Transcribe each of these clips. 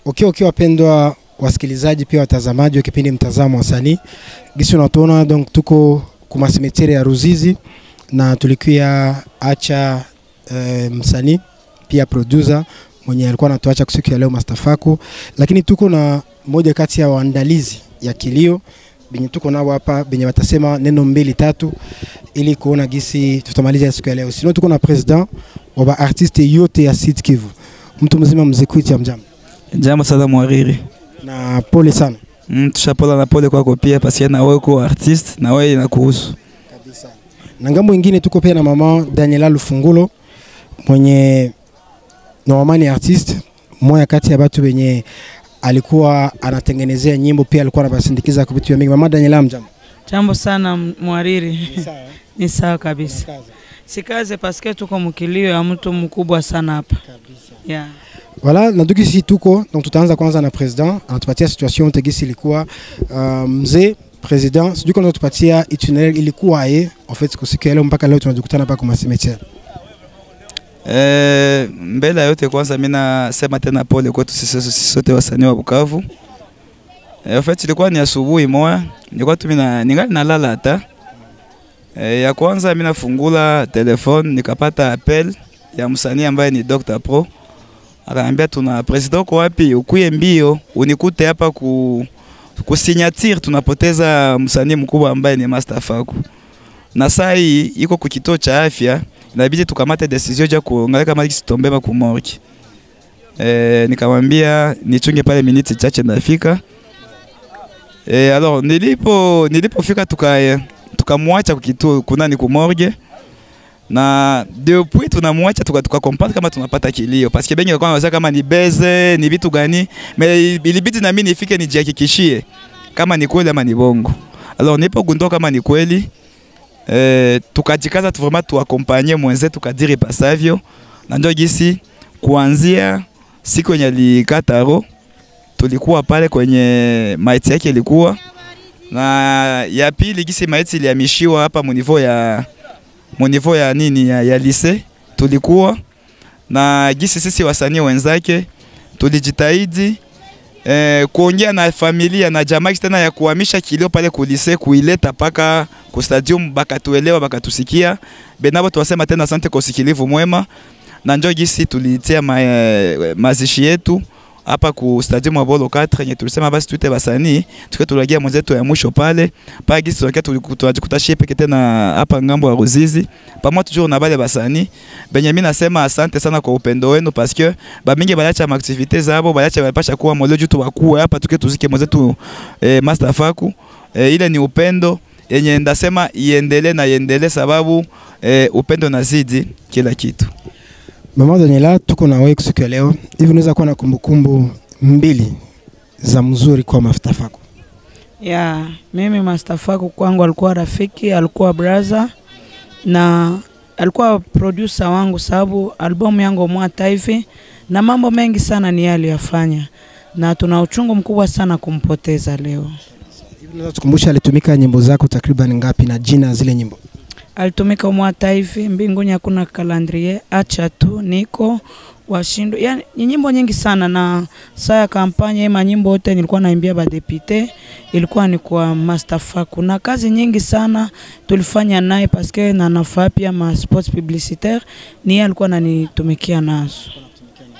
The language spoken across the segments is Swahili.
Okay, wapendwa wasikilizaji pia watazamaji wa kipindi Mtazamo wa Wasanii. Gisi unatuona donc tuko kuma cimetière ya Ruzizi na tulikuwa acha msanii pia producer mwenye alikuwa anatuacha siku ya leo Mastafaku, lakini tuko na moja kati ya waandalizi ya kilio benye tuko nao hapa benye watasema neno mbili tatu ili kuona gisi tutamaliza siku ya leo. Sino tuko na president wa ba artiste yote ya Sud Kivu. Mtu mzima Mzekwiti, mjambo. Jambo sana Mwariri. Na pole sana. Tushapola na pole kwako pia pasia na wewe kwa artist na wewe inakuhusu. Kabisa. Na ngambo nyingine tuko pia na mama Daniela Lufungulo mwenye normani artist, moja kati ya watu wenye alikuwa anatengenezea nyimbo, pia alikuwa anabasindikiza kwa vitu vingi. Mama Daniela, mjambo. Jambo sana Mwariri. Ni sawa? Ni sawa kabisa. Sikaze paske tuko mkilio ya mtu mkubwa sana hapa. Kabisa. Yeah. Voilà, na duki si tuko, donc tutaanza kwanza na president, anatupatia situation tegisi ilikuwa mzee president, sijui kwanza tupatia itinéraire ilikuwa en fait kusikia leo mpaka leo tunajikutana hapa kwa cimetière. Mbele yote kwanza mimi nasema tena pole kwetu sisi sote wasanii wa Bukavu. En fait ilikuwa ni asubuhi moja, nilikuwa tu ningali nalala hata. Ya kwanza mimi nafungula telefone nikapata appel ya msanii ambaye ni Dr. Pro. Akaniambia tuna president kwa wapi, ukuye mbio unikute hapa kusignature, tunapoteza msanii mkubwa ambaye ni Mastafaku. Na saa hii iko kwa kituo cha afya, inabidi tukamate decision ya kuangalia kama ikitombema ku morgue. Nikamwambia nichunge pale minutes chache ndafika. Alors nilipofika tukamwacha kwa kituo kunani ku morgue. Na depuis tunamwacha tukakompata kama tunapata kilio parce que bengi walikuwa wanawaza kama ni beze ni vitu gani, mais ilibidi na mimi nifike nijihakikishie kama ni kweli ama ni bongo. Alors nilipogundua kama ni kweli tukajikaza tu vraiment tuakompanye mwenzetu kadiri pasavyo, na ndio gisi kuanzia siku yenye alikata roho tulikuwa pale kwenye maiti yake ilikuwa, na ya pili gisi maiti ilihamishiwa hapa monivo ya nini ya lycée tulikuwa na gisi sisi wasanii wenzake tulijitahidi kuongea na familia na jamaa tena ya kuhamisha kilio pale ku lycée kuileta paka ku stadium, bakatuelewa bakatusikia benabo tuwasema tena asante kwa usikilivu mwema, na njoo gisi tulitia mazishi yetu hapa ku stadium wa Bolo 4 yenye tulisema basi tuite basanii tukatulagia mwenzetu ya mwisho pale gisi tunajikuta shepe tena hapa ngambo ya Ruzizi pamoja toujours na bale basanii benye mimi nasema asante sana kwa upendo wenu parce que ba mingi balacha ma activités zabo balacha balipasha kuwa mole juu tuwakuwa hapa tuketuzike mwenzetu Mastafaku. Ile ni upendo yenye ndasema iendelee sababu upendo nazidi kila kitu. Mama Daniela, tuko na wewe siku ya leo. Hivi unaweza kuwa na kumbukumbu mbili za mzuri kwa Mastafaku? Yeah, mimi Mastafaku kwangu alikuwa rafiki, alikuwa brother na alikuwa producer wangu sababu albamu yangu mwata hivi na mambo mengi sana ni yale yafanya, na tuna uchungu mkubwa sana kumpoteza leo. Hivi unaweza tukumbusha alitumika nyimbo zako takriban ngapi na jina zile nyimbo? Alitumika mwata hivi mbinguni hakuna calendrier, acha tu niko washindo, yani nyimbo nyingi sana, na saa ya kampanya ima nyimbo yote nilikuwa naimbia ba député ilikuwa ni kwa Mastafaku, na kazi nyingi sana tulifanya naye parce que na nafaa pia ma sports publicitaire ni yeye alikuwa ananitumikia nazo.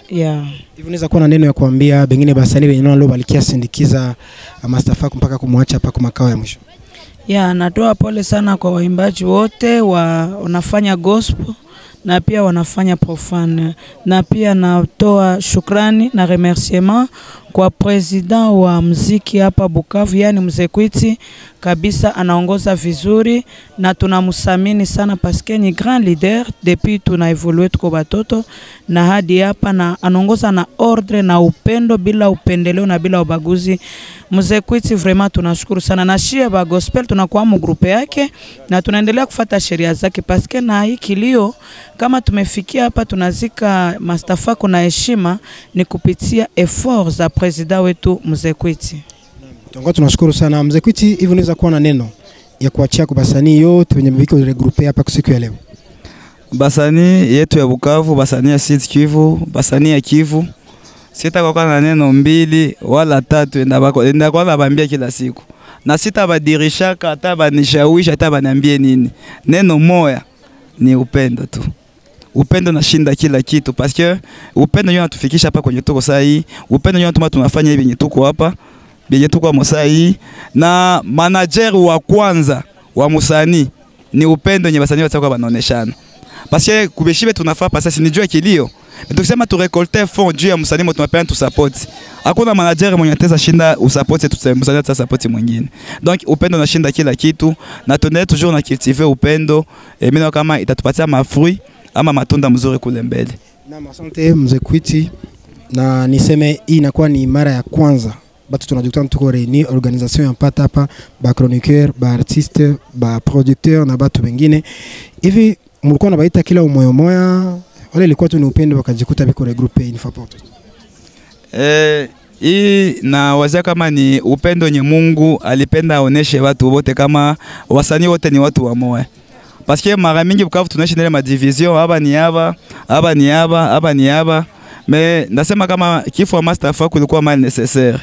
Yeah. Hivi unaweza kuwa na neno ya kuambia bengine basanii wenyewe leo balikia sindikiza Mastafaku mpaka kumwacha hapa kwa makao ya mwisho? Yeah, natoa pole sana kwa waimbaji wote wanafanya gospel na pia wanafanya profane, na pia natoa shukrani na remerciement kwa president wa muziki hapa Bukavu, yani Mzekwiti kabisa, anaongoza vizuri na tunamsamini sana parce que ni grand leader depuis tuna evolue tuko batoto na hadi hapa, na anaongoza na ordre na upendo bila upendeleo na bila ubaguzi. Mzekwiti vraiment tunashukuru sana, na shia ba gospel tunakuwa mu groupe yake na tunaendelea kufuata sheria zake parce que na hii kilio kama tumefikia hapa tunazika Mastafaku na heshima ni kupitia efforts za president wetu Mzekwiti. Tunashukuru sana Mzekwiti. Hivi unaweza kuwa na neno ya kuachia kwa basanii yote wenye mbiko regroupe hapa siku ya leo? Basanii yetu ya Bukavu, basanii ya Sud Kivu, basanii ya Kivu, Sita kwa na neno mbili wala tatu enda kwa nabambia kila siku. Na sita badirishaka hata banishawisha hata baniambie nini. Neno moya ni upendo tu. Upendo nashinda kila kitu parce que upendo ndio unatufikisha hapa kwenye tuko saa hii. Upendo ndio unatuma tunafanya hivi yenye tuko hapa. Yenye tuko Musa hii na manager wa kwanza wa Musani ni upendo nye basani watakuwa banaoneshana. Parce que kubeshibe tunafaa pasa sinijua kilio. Tukisema tu récolter fond juu ya Musani mtu tunapenda tu support. Hakuna manager mwenye ataweza shinda usupport tu Musani ata support mwingine. Donc upendo nashinda kila kitu na tunaendelea toujours na cultiver upendo mimi kama itatupatia mafruit ama matunda mzuri kule mbele. Na asante mzee Kwiti, na niseme hii inakuwa ni mara ya kwanza batu tunajukutana tuko reuni organisation ya pata hapa ba chroniqueur, ba artiste, ba producteur na batu wengine. Hivi mlikuwa na baita kila umoyo moya wale ilikuwa tu ni upendo wakajikuta biko regrouper une fois pour toutes? Hii na wazia kama ni upendo nye Mungu alipenda aoneshe watu wote kama wasanii wote ni watu wa moyo. Parce que mara mingi Bukavu tunaishi nile madivision haba ni haba, haba ni haba, haba ni haba. Mais nasema kama kifo Master Fa kulikuwa mal nécessaire.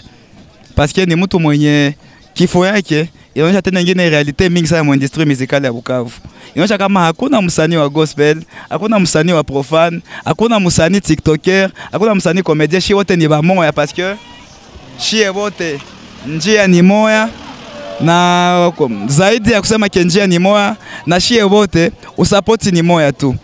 Parce que ni mtu mwenye kifo yake inaonyesha tena nyingine realite mingi sana mu industrie musicale ya Bukavu. Inaonyesha kama hakuna msanii wa gospel, hakuna msanii wa profane, hakuna msanii tiktoker, hakuna msanii comédien, shi wote ni ba moya parce que shi wote njia ni moya. Na zaidi ya kusema kenjia ni moya na shie wote usapoti ni moya tu.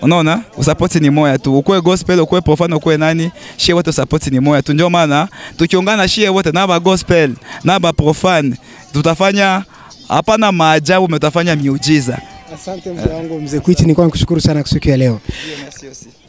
Unaona? Usapoti ni moya tu. Ukwe gospel, ukwe profane, ukwe nani, shie wote usapoti ni moya tu. Ndio maana tukiungana shie wote na ba gospel, na ba profane, tutafanya hapana maajabu, tutafanya miujiza. Asante mzee wangu mzee Kwiti, nilikuwa nikushukuru sana kwa siku ya leo. Merci aussi.